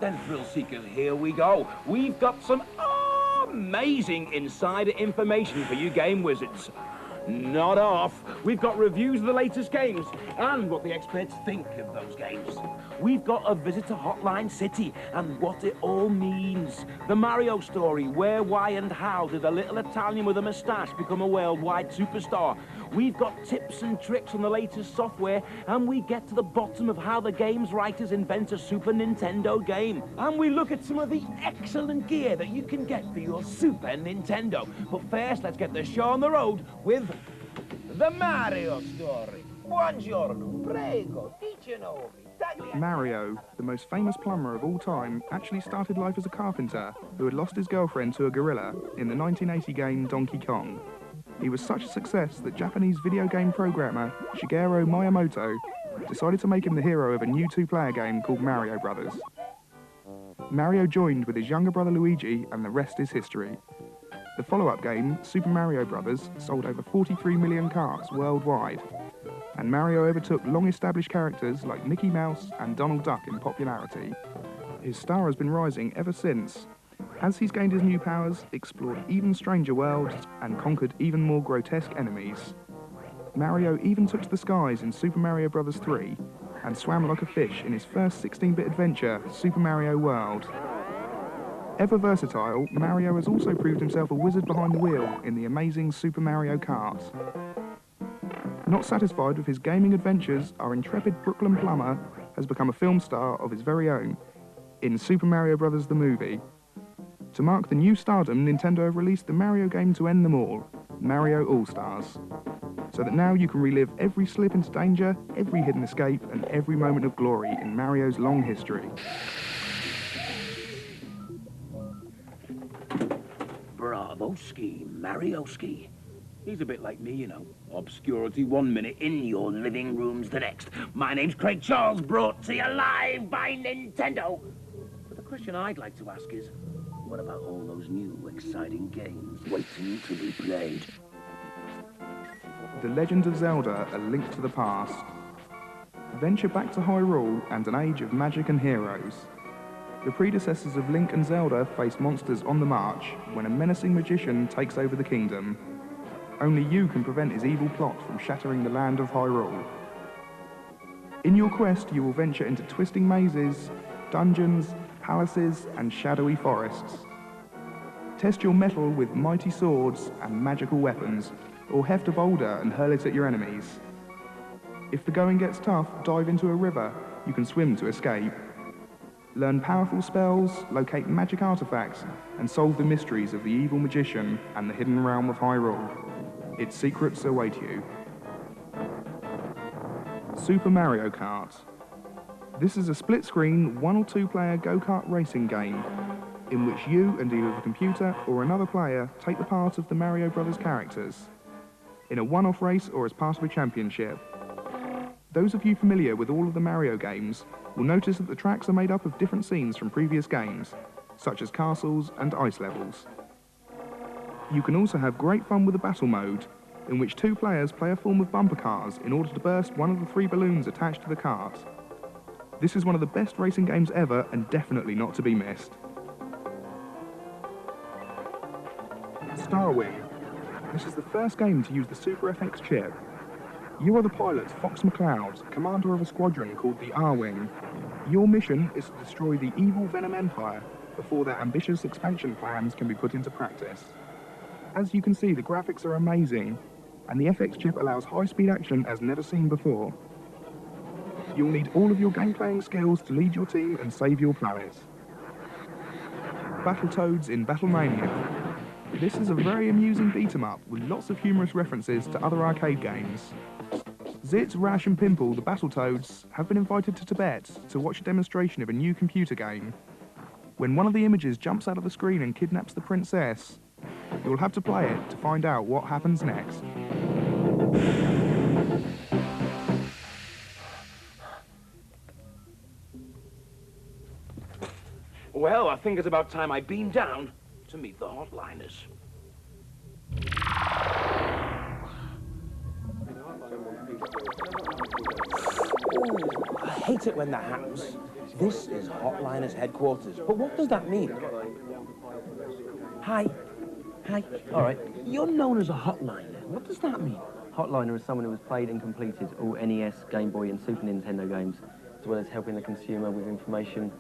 then, thrill seekers, here we go. We've got some amazing insider information for you game wizards. Not off. We've got reviews of the latest games and what the experts think of those games. We've got a visit to Hotline City and what it all means. The Mario story, where, why and how did a little Italian with a moustache become a worldwide superstar. We've got tips and tricks on the latest software, and we get to the bottom of how the game's writers invent a Super Nintendo game. And we look at some of the excellent gear that you can get for your Super Nintendo. But first, let's get the show on the road with the Mario story. Buongiorno, prego, dice Mario, the most famous plumber of all time, actually started life as a carpenter who had lost his girlfriend to a gorilla in the 1980 game Donkey Kong. He was such a success that Japanese video game programmer Shigeru Miyamoto decided to make him the hero of a new two-player game called Mario Brothers. Mario joined with his younger brother Luigi, and the rest is history. The follow-up game, Super Mario Brothers, sold over 43 million carts worldwide, and Mario overtook long-established characters like Mickey Mouse and Donald Duck in popularity. His star has been rising ever since, as he's gained his new powers, explored even stranger worlds, and conquered even more grotesque enemies. Mario even took to the skies in Super Mario Bros. 3, and swam like a fish in his first 16-bit adventure, Super Mario World. Ever versatile, Mario has also proved himself a wizard behind the wheel in the amazing Super Mario Kart. Not satisfied with his gaming adventures, our intrepid Brooklyn plumber has become a film star of his very own in Super Mario Bros. The movie. To mark the new stardom, Nintendo have released the Mario game to end them all, Mario All-Stars, so that now you can relive every slip into danger, every hidden escape, and every moment of glory in Mario's long history. Bravo-ski, Mario-ski. He's a bit like me, you know. Obscurity 1 minute, in your living rooms the next. My name's Craig Charles, brought to you live by Nintendo. But the question I'd like to ask is, what about all those new, exciting games waiting to be played? The Legend of Zelda, A Link to the Past. Venture back to Hyrule and an age of magic and heroes. The predecessors of Link and Zelda face monsters on the march when a menacing magician takes over the kingdom. Only you can prevent his evil plot from shattering the land of Hyrule. In your quest, you will venture into twisting mazes, dungeons, palaces, and shadowy forests. Test your mettle with mighty swords and magical weapons, or heft a boulder and hurl it at your enemies. If the going gets tough, dive into a river you can swim to escape. Learn powerful spells, locate magic artifacts, and solve the mysteries of the evil magician and the hidden realm of Hyrule. Its secrets await you. Super Mario Kart. This is a split-screen, 1 or 2 player go-kart racing game in which you and either the computer or another player take the part of the Mario Brothers characters in a one-off race or as part of a championship. Those of you familiar with all of the Mario games will notice that the tracks are made up of different scenes from previous games, such as castles and ice levels. You can also have great fun with the battle mode, in which 2 players play a form of bumper cars in order to burst one of the 3 balloons attached to the cart. This is one of the best racing games ever and definitely not to be missed. Starwing. This is the first game to use the Super FX chip. You are the pilot, Fox McCloud, commander of a squadron called the R-Wing. Your mission is to destroy the evil Venom Empire before their ambitious expansion plans can be put into practice. As you can see, the graphics are amazing, and the FX chip allows high-speed action as never seen before. You'll need all of your game-playing skills to lead your team and save your planet. Battletoads in Battlemania. This is a very amusing beat-em-up with lots of humorous references to other arcade games. Zit, Rash and Pimple, the Battletoads, have been invited to Tibet to watch a demonstration of a new computer game. When one of the images jumps out of the screen and kidnaps the princess, you'll have to play it to find out what happens next. Well, I think it's about time I beam down to meet the Hotliners. Oh, hate it when that happens. This is Hotliner's headquarters, but what does that mean? Hi. Hi. All right. You're known as a hotliner. What does that mean? Hotliner is someone who has played and completed all NES, Game Boy and Super Nintendo games, as well as helping the consumer with information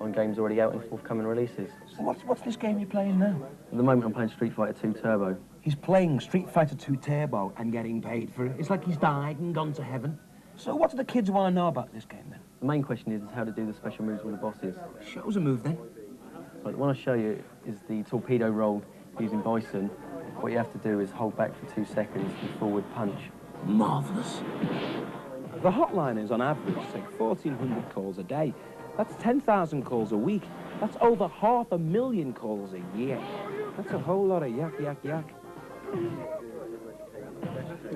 on games already out and forthcoming releases. So what's this game you're playing now? At the moment I'm playing Street Fighter 2 Turbo. He's playing Street Fighter 2 Turbo and getting paid for it. It's like he's died and gone to heaven. So what do the kids want to know about this game then? The main question is how to do the special moves with the bosses. Show us a move then. Right, the one I'll show you is the torpedo roll using Bison. What you have to do is hold back for 2 seconds and forward punch. Marvellous. The hotliners on average take 1,400 calls a day. That's 10,000 calls a week. That's over 500,000 calls a year. That's a whole lot of yak, yak, yak.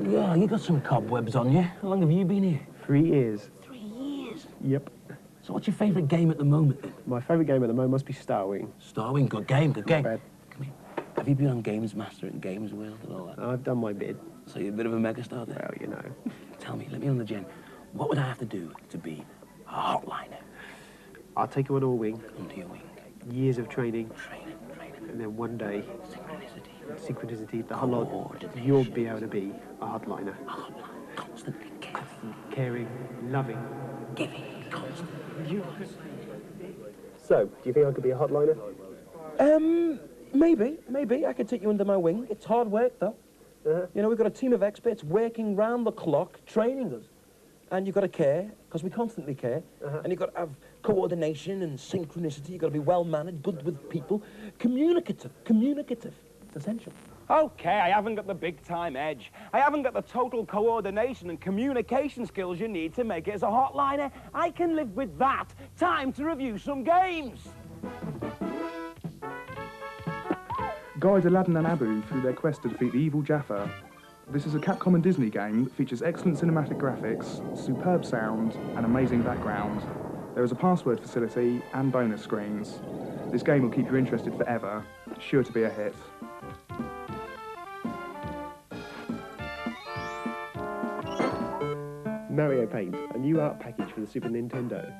Yeah, you got some cobwebs on you. How long have you been here? 3 years. 3 years? Yep. So what's your favourite game at the moment then? My favourite game at the moment must be Starwing. Starwing, good game, good game. Bad. Come here. Have you been on Games Master and Games World and all that? I've done my bid. So you're a bit of a megastar then? Well, you know. Tell me, let me on the gen. What would I have to do to be a hotliner? I'll take you on a wing. Under your wing. Years of training. Training. And then one day, synchronicity, the whole lot, Coordination. you'll be able to be a hotliner. A hotline. Constantly Caring, loving. giving. Constantly. So, do you think I could be a hotliner? Maybe. I could take you under my wing. It's hard work, though. You know, we've got a team of experts working round the clock, training us. And you've got to care, because we constantly care. And you've got to have coordination and synchronicity. You've got to be well-mannered, good with people. Communicative. It's essential. Okay, I haven't got the big-time edge. I haven't got the total coordination and communication skills you need to make it as a hotliner. I can live with that. Time to review some games. Guide Aladdin and Abu through their quest to defeat the evil Jaffa. This is a Capcom and Disney game that features excellent cinematic graphics, superb sound, and amazing background. There is a password facility and bonus screens. This game will keep you interested forever. Sure to be a hit. Mario Paint, a new art package for the Super Nintendo.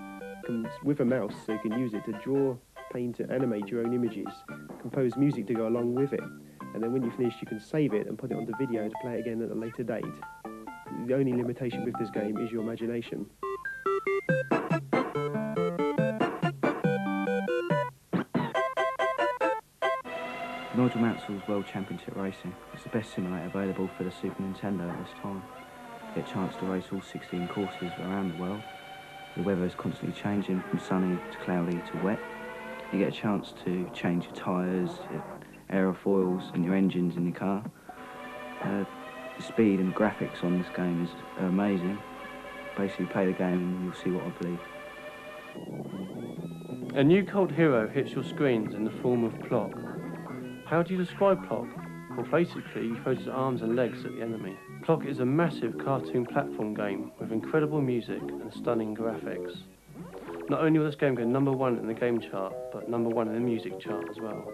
Comes with a mouse so you can use it to draw, paint and animate your own images, compose music to go along with it, and then when you're finished you can save it and put it onto video to play it again at a later date. The only limitation with this game is your imagination. Nigel Mansell's World Championship Racing is the best simulator available for the Super Nintendo at this time. You get a chance to race all 16 courses around the world. The weather is constantly changing from sunny to cloudy to wet. You get a chance to change your tyres, your aerofoils and your engines in your car. The speed and graphics on this game are amazing. Basically play the game and you'll see what I believe. A new cult hero hits your screens in the form of Plock. How do you describe Plock? Well, basically, he throws his arms and legs at the enemy. Plock is a massive cartoon platform game with incredible music and stunning graphics. Not only will this game go #1 in the game chart, but #1 in the music chart as well.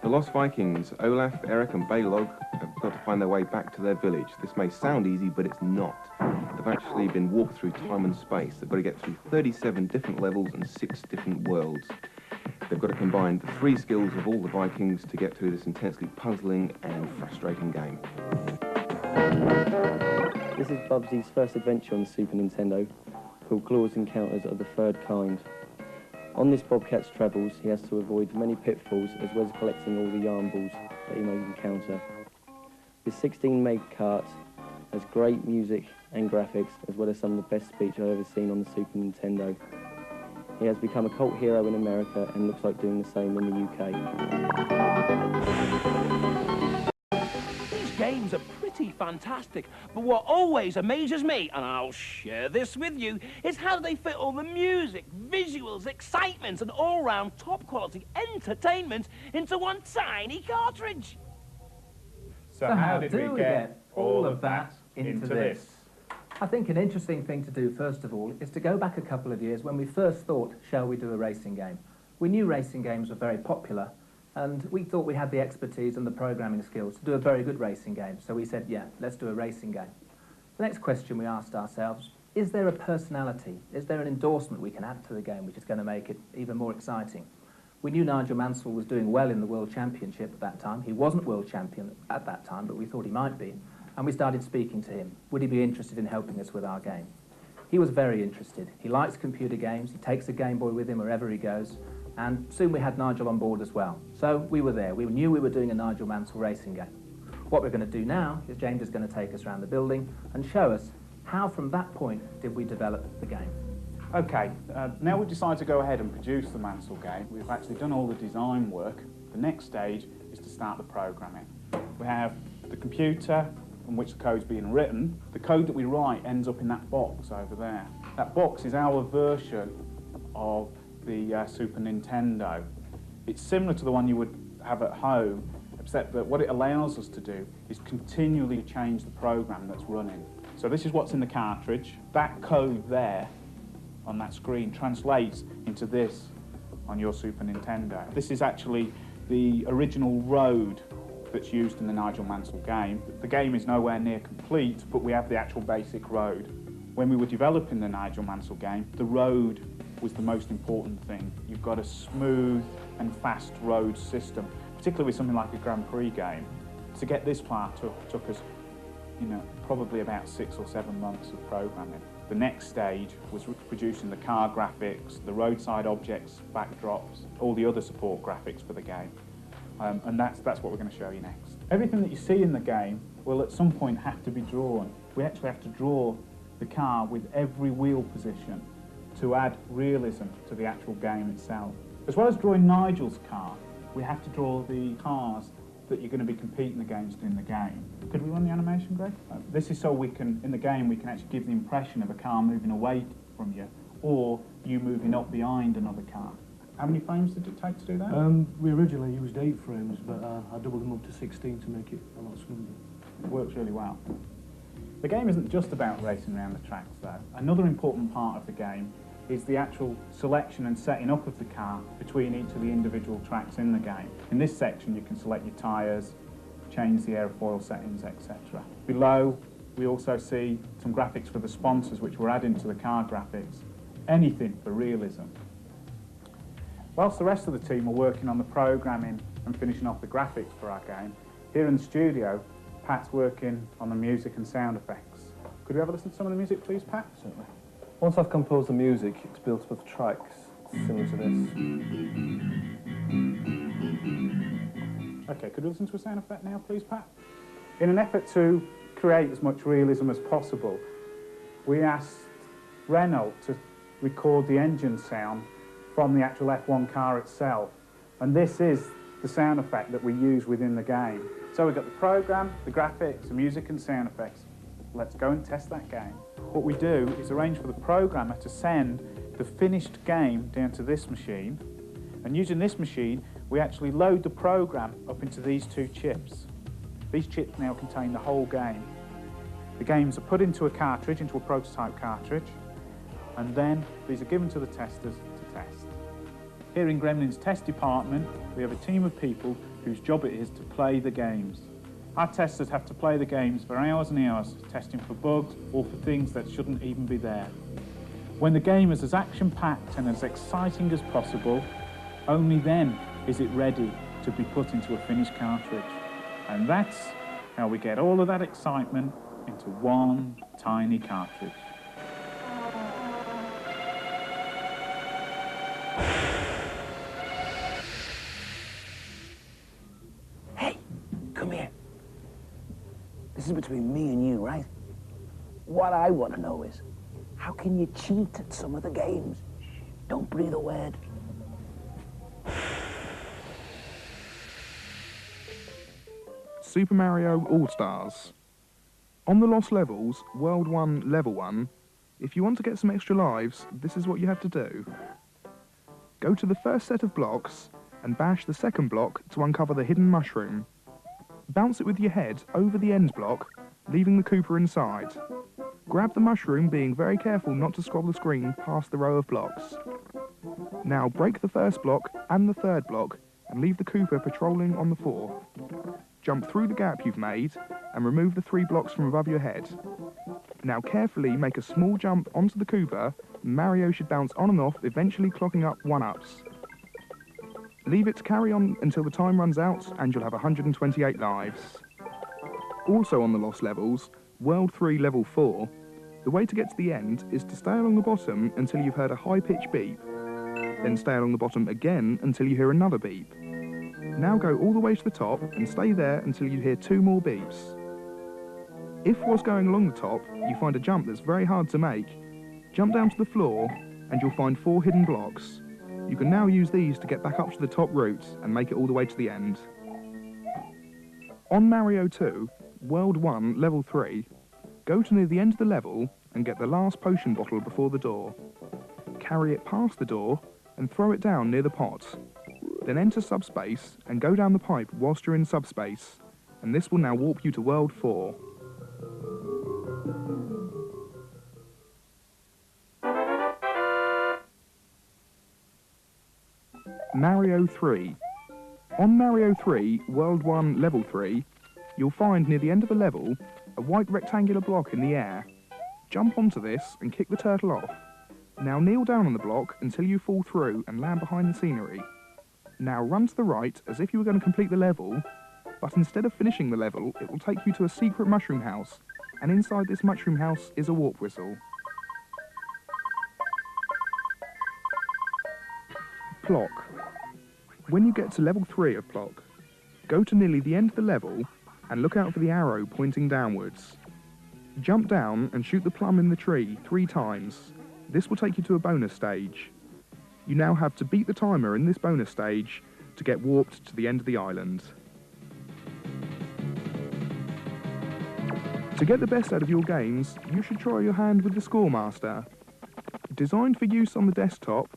The Lost Vikings, Olaf, Eric and Balog have got to find their way back to their village. This may sound easy, but it's not. They've actually been walked through time and space. They've got to get through 37 different levels and 6 different worlds. They've got to combine the 3 skills of all the Vikings to get through this intensely puzzling and frustrating game. This is Bubsy's first adventure on the Super Nintendo, called Claw's Encounters of the Third Kind. On this Bobcat's travels, he has to avoid many pitfalls as well as collecting all the yarn balls that he may encounter. This 16 meg cart has great music and graphics, as well as some of the best speech I've ever seen on the Super Nintendo. He has become a cult hero in America and looks like doing the same in the UK. These games are pretty fantastic, but what always amazes me, and I'll share this with you, is how they fit all the music, visuals, excitement, and all-round top-quality entertainment into one tiny cartridge. So how did we get all of that into this? I think an interesting thing to do, first of all, is to go back a couple of years when we first thought, shall we do a racing game? We knew racing games were very popular, and we thought we had the expertise and the programming skills to do a very good racing game. So we said, yeah, let's do a racing game. The next question we asked ourselves, is there a personality? Is there an endorsement we can add to the game which is going to make it even more exciting? We knew Nigel Mansell was doing well in the World Championship at that time. He wasn't World Champion at that time, but we thought he might be. And we started speaking to him. Would he be interested in helping us with our game? He was very interested. He likes computer games. He takes a Game Boy with him wherever he goes. And soon we had Nigel on board as well. So we were there. We knew we were doing a Nigel Mansell racing game. What we're going to do now is James is going to take us around the building and show us how from that point did we develop the game. Okay, now we've decided to go ahead and produce the Mansell game. We've actually done all the design work. The next stage is to start the programming. We have the computer on which the code's being written. The code that we write ends up in that box over there. That box is our version of the Super Nintendo. It's similar to the one you would have at home, except that what it allows us to do is continually change the program that's running. So this is what's in the cartridge. That code there on that screen translates into this on your Super Nintendo. This is actually the original road that's used in the Nigel Mansell game. The game is nowhere near complete, but we have the actual basic road. When we were developing the Nigel Mansell game, the road was the most important thing. You've got a smooth and fast road system, particularly with something like a Grand Prix game. To get this far took us, probably about 6 or 7 months of programming. The next stage was producing the car graphics, the roadside objects, backdrops, all the other support graphics for the game. And that's what we're going to show you next. Everything that you see in the game will at some point have to be drawn. We actually have to draw the car with every wheel position to add realism to the actual game itself. As well as drawing Nigel's car, we have to draw the cars that you're going to be competing against in the game. Could we run the animation, Greg? This is so we can, in the game, we can actually give the impression of a car moving away from you, or you moving up behind another car. How many frames did it take to do that? We originally used 8 frames, but I doubled them up to 16 to make it a lot smoother. It works really well. The game isn't just about racing around the tracks, though. Another important part of the game is the actual selection and setting up of the car between each of the individual tracks in the game. In this section you can select your tyres, change the airfoil settings, etc. Below we also see some graphics for the sponsors which we're adding to the car graphics. Anything for realism. Whilst the rest of the team are working on the programming and finishing off the graphics for our game, here in the studio Pat's working on the music and sound effects. Could we have a listen to some of the music please, Pat? Certainly. Once I've composed the music, it's built up of tracks similar to this. Okay, could we listen to a sound effect now, please, Pat? In an effort to create as much realism as possible, we asked Renault to record the engine sound from the actual F1 car itself. And this is the sound effect that we use within the game. So we've got the program, the graphics, the music and sound effects. Let's go and test that game. What we do is arrange for the programmer to send the finished game down to this machine, and using this machine we actually load the program up into these 2 chips. These chips now contain the whole game. The games are put into a cartridge, into a prototype cartridge, and then these are given to the testers to test. Here in Gremlin's test department we have a team of people whose job it is to play the games. Our testers have to play the games for hours and hours, testing for bugs or for things that shouldn't even be there. When the game is as action-packed and as exciting as possible, only then is it ready to be put into a finished cartridge. And that's how we get all of that excitement into one tiny cartridge. Hey, come here. This is between me and you, right? What I want to know is, how can you cheat at some of the games? Don't breathe a word. Super Mario All-Stars. On the Lost Levels, World 1, Level 1, if you want to get some extra lives, this is what you have to do. Go to the first set of blocks and bash the second block to uncover the hidden mushroom. Bounce it with your head over the end block, leaving the Koopa inside. Grab the mushroom, being very careful not to scroll the screen past the row of blocks. Now break the first block and the third block and leave the Koopa patrolling on the 4th. jump through the gap you've made and remove the 3 blocks from above your head. Now carefully make a small jump onto the Koopa. Mario should bounce on and off, eventually clocking up 1-ups. Leave it to carry on until the time runs out and you'll have 128 lives. Also on the lost levels, World 3 Level 4, the way to get to the end is to stay along the bottom until you've heard a high-pitched beep. Then stay along the bottom again until you hear another beep. Now go all the way to the top and stay there until you hear 2 more beeps. If whilst going along the top you find a jump that's very hard to make, jump down to the floor and you'll find 4 hidden blocks. You can now use these to get back up to the top route and make it all the way to the end. On Mario 2, World 1, Level 3, go to near the end of the level and get the last potion bottle before the door. Carry it past the door and throw it down near the pot. Then enter subspace and go down the pipe whilst you're in subspace, and this will now warp you to World 4. Mario 3. On Mario 3, World 1, Level 3, you'll find near the end of the level a white rectangular block in the air. Jump onto this and kick the turtle off. Now kneel down on the block until you fall through and land behind the scenery. Now run to the right as if you were going to complete the level, but instead of finishing the level, it will take you to a secret mushroom house, and inside this mushroom house is a warp whistle. Plock. When you get to level 3 of Plock, go to nearly the end of the level and look out for the arrow pointing downwards. Jump down and shoot the plum in the tree 3 times. This will take you to a bonus stage. You now have to beat the timer in this bonus stage to get warped to the end of the island. To get the best out of your games, you should try your hand with the Scoremaster. Designed for use on the desktop,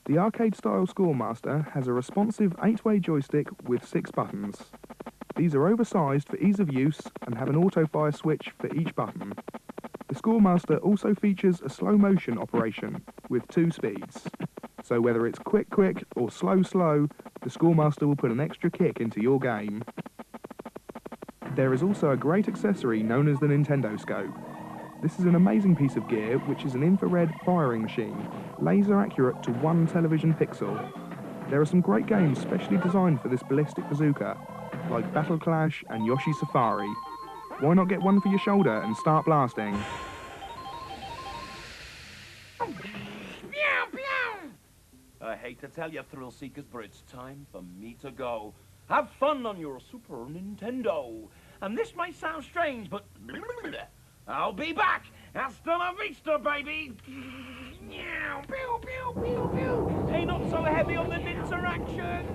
the arcade-style Scoremaster has a responsive 8-way joystick with 6 buttons. These are oversized for ease of use and have an auto-fire switch for each button. The Scoremaster also features a slow-motion operation with 2 speeds. So whether it's quick or slow, the Scoremaster will put an extra kick into your game. There is also a great accessory known as the Nintendo Scope. This is an amazing piece of gear which is an infrared firing machine, laser accurate to 1 television pixel. There are some great games specially designed for this ballistic bazooka, like Battle Clash and Yoshi Safari. Why not get one for your shoulder and start blasting? I hate to tell you, thrill seekers, but it's time for me to go. Have fun on your Super Nintendo. And this may sound strange, but I'll be back. Hasta la vista, baby. Hey, not so heavy on the interaction.